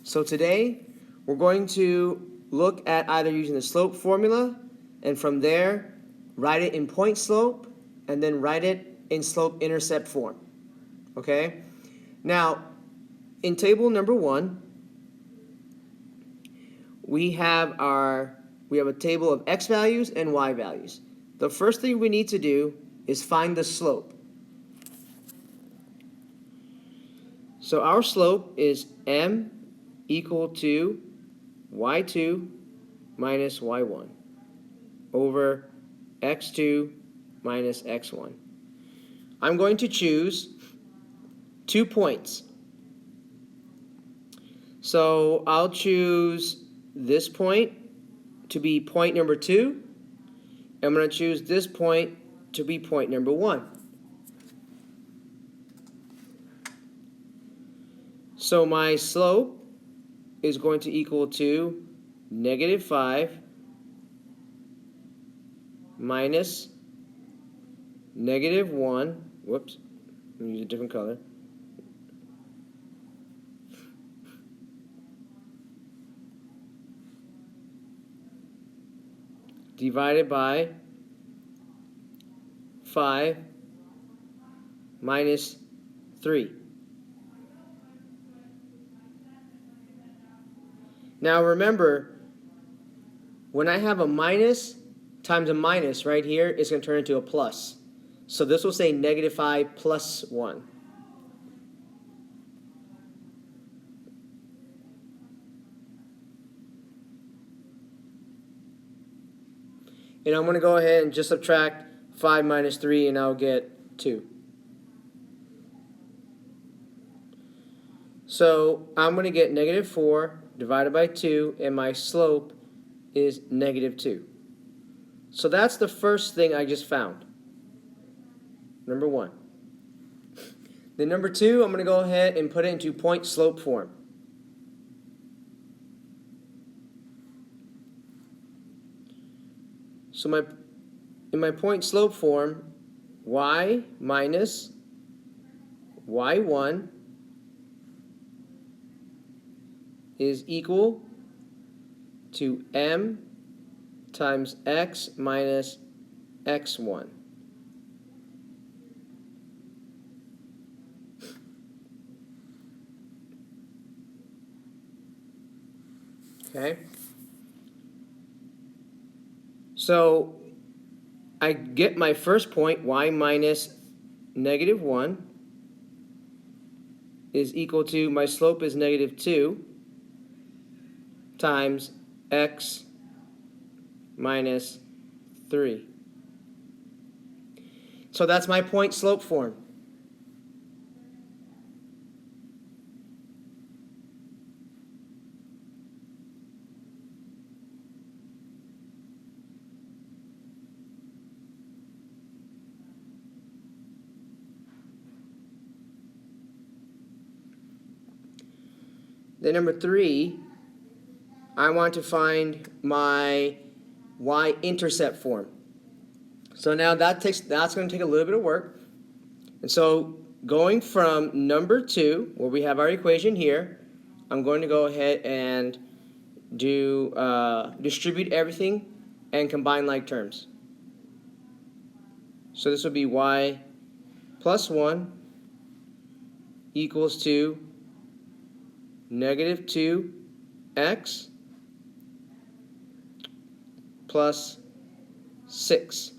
So today we're going to look at either using the slope formula and from there write it in point slope and then write it in slope intercept form. Okay? Now, in table number 1, we have a table of x values and y values. The first thing we need to do is find the slope. So our slope is m equal to y2 minus y1 over x2 minus x1. I'm going to choose 2 points. So I'll choose this point to be point number 2. I'm going to choose this point to be point number 1. So my slope is going to equal to -5 minus -1. Whoops, let me use a different color. Divided by 5 minus 3. Now remember, when I have a minus times a minus right here, it's going to turn into a plus. So this will say -5 plus 1. And I'm going to go ahead and just subtract 5 minus 3 and I'll get 2. So I'm going to get -4 divided by 2 and my slope is -2. So that's the first thing I just found. Number 1. Then number 2, I'm going to go ahead and put it into point slope form. So in my point slope form, y minus y1 is equal to m times x minus x1. Okay? So I get my first point, y minus -1, is equal to, my slope is -2 times x minus 3. So that's my point slope form. Then number 3, I want to find my y-intercept form. So now that's going to take a little bit of work. And so going from number 2, where we have our equation here, I'm going to go ahead and do distribute everything and combine like terms. So this will be y plus 1 equals to -2x plus 6.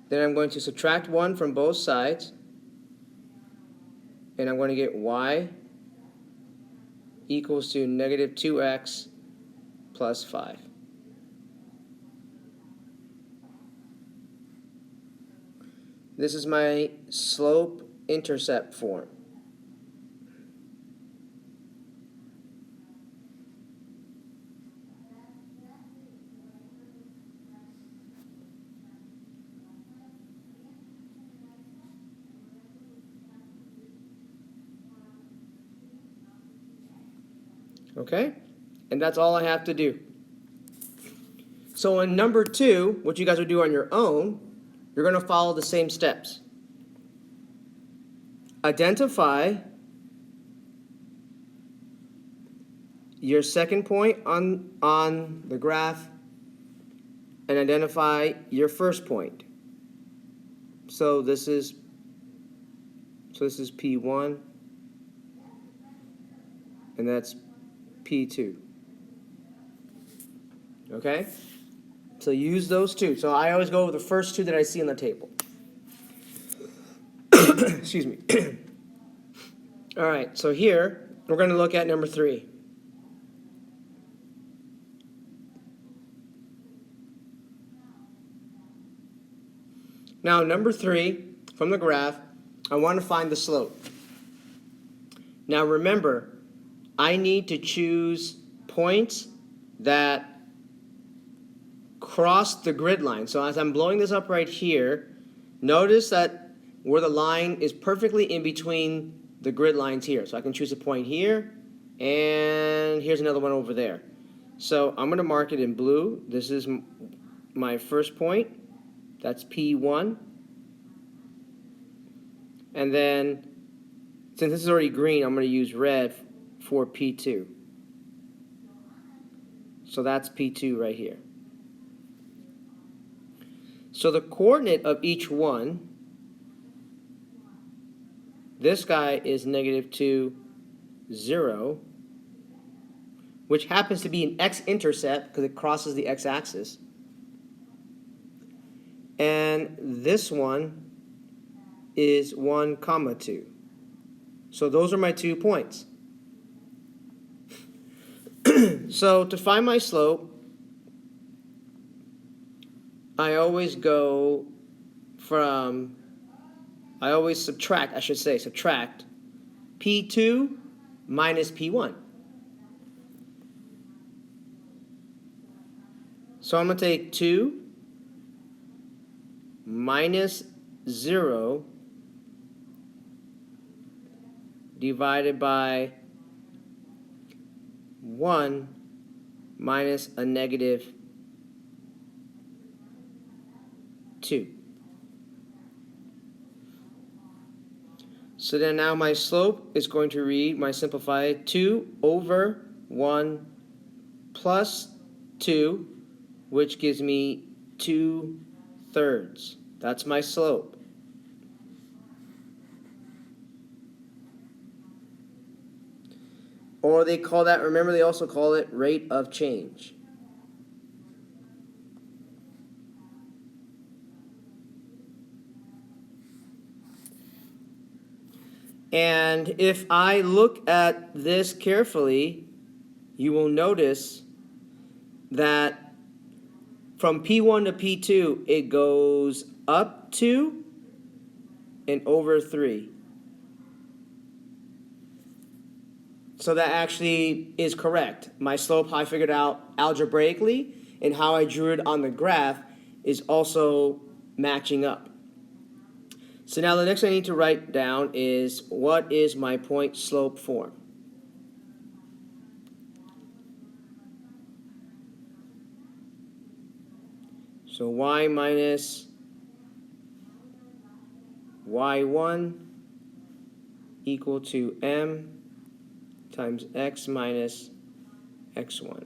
Then I'm going to subtract 1 from both sides, and I'm going to get y equals to -2x plus 5. This is my slope-intercept form. Okay? And that's all I have to do. So in number 2, what you guys would do on your own, you're going to follow the same steps. Identify your second point on the graph and identify your first point. So this is P1 and that's P2. Okay? So use those two. So I always go with the first two that I see on the table. Excuse me. All right, so here we're going to look at number 3. Now, number 3 from the graph, I want to find the slope. Now, remember, I need to choose points that cross the grid line. So as I'm blowing this up right here, notice that where the line is perfectly in between the grid lines here. So I can choose a point here, and here's another one over there. So I'm going to mark it in blue. This is my first point. That's P1. And then, since this is already green, I'm going to use red for P2. So that's P2 right here. So the coordinate of each one, this guy is -2, 0, which happens to be an x-intercept because it crosses the x-axis. And this one is 1, 2. So those are my 2 points. So to find my slope, I always subtract P2 minus P1. So I'm going to take 2 minus 0 divided by 1 minus a -2. So then now my slope is going to read, my simplified, 2 over 1 plus 2, which gives me 2/3. That's my slope. Or they call that, remember they also call it rate of change. And if I look at this carefully, you will notice that from P1 to P2, it goes up 2 and over 3. So that actually is correct. My slope, how I figured out algebraically, and how I drew it on the graph is also matching up. So now the next thing I need to write down is, what is my point slope form? So y minus y1 equal to m times x minus x1.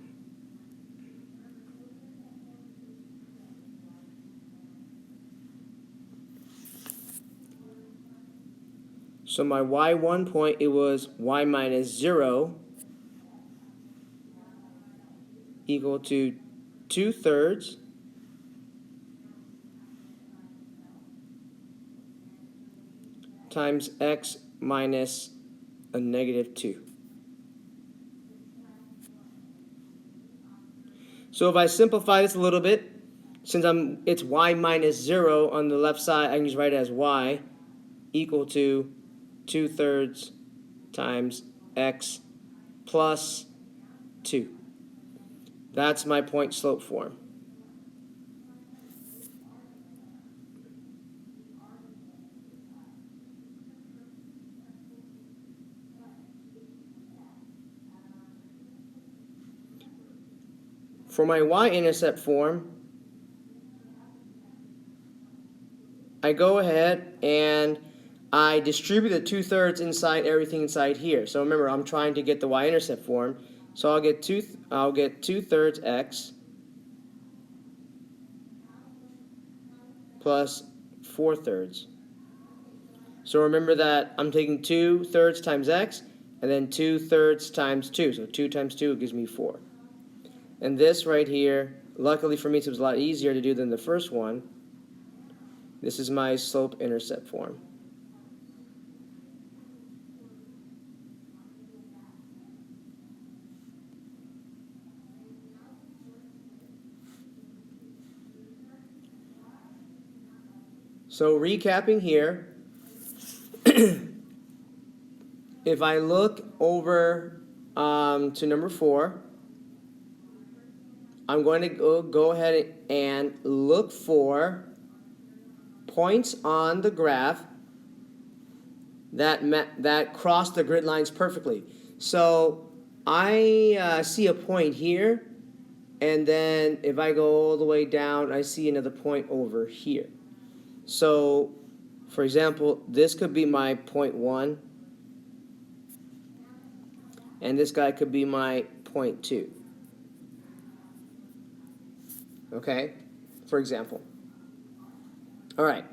So my y1 point, it was y minus 0 equal to 2/3 times x minus a -2. So if I simplify this a little bit, since it's y minus 0 on the left side, I can just write it as y equal to 2/3 times x plus 2. That's my point slope form. For my y-intercept form, I go ahead and I distribute the 2/3 inside everything inside here. So remember, I'm trying to get the y-intercept form. So I'll get 2/3 x plus 4/3. So remember that I'm taking 2/3 times x and then 2/3 times 2. So 2 times 2 gives me 4. And this right here, luckily for me, it was a lot easier to do than the first one. This is my slope-intercept form. So recapping here, if I look over to number 4, I'm going to go ahead and look for points on the graph that cross the grid lines perfectly. So I see a point here, and then if I go all the way down, I see another point over here. So, for example, this could be my point 1, and this guy could be my point 2. Okay, for example. All right.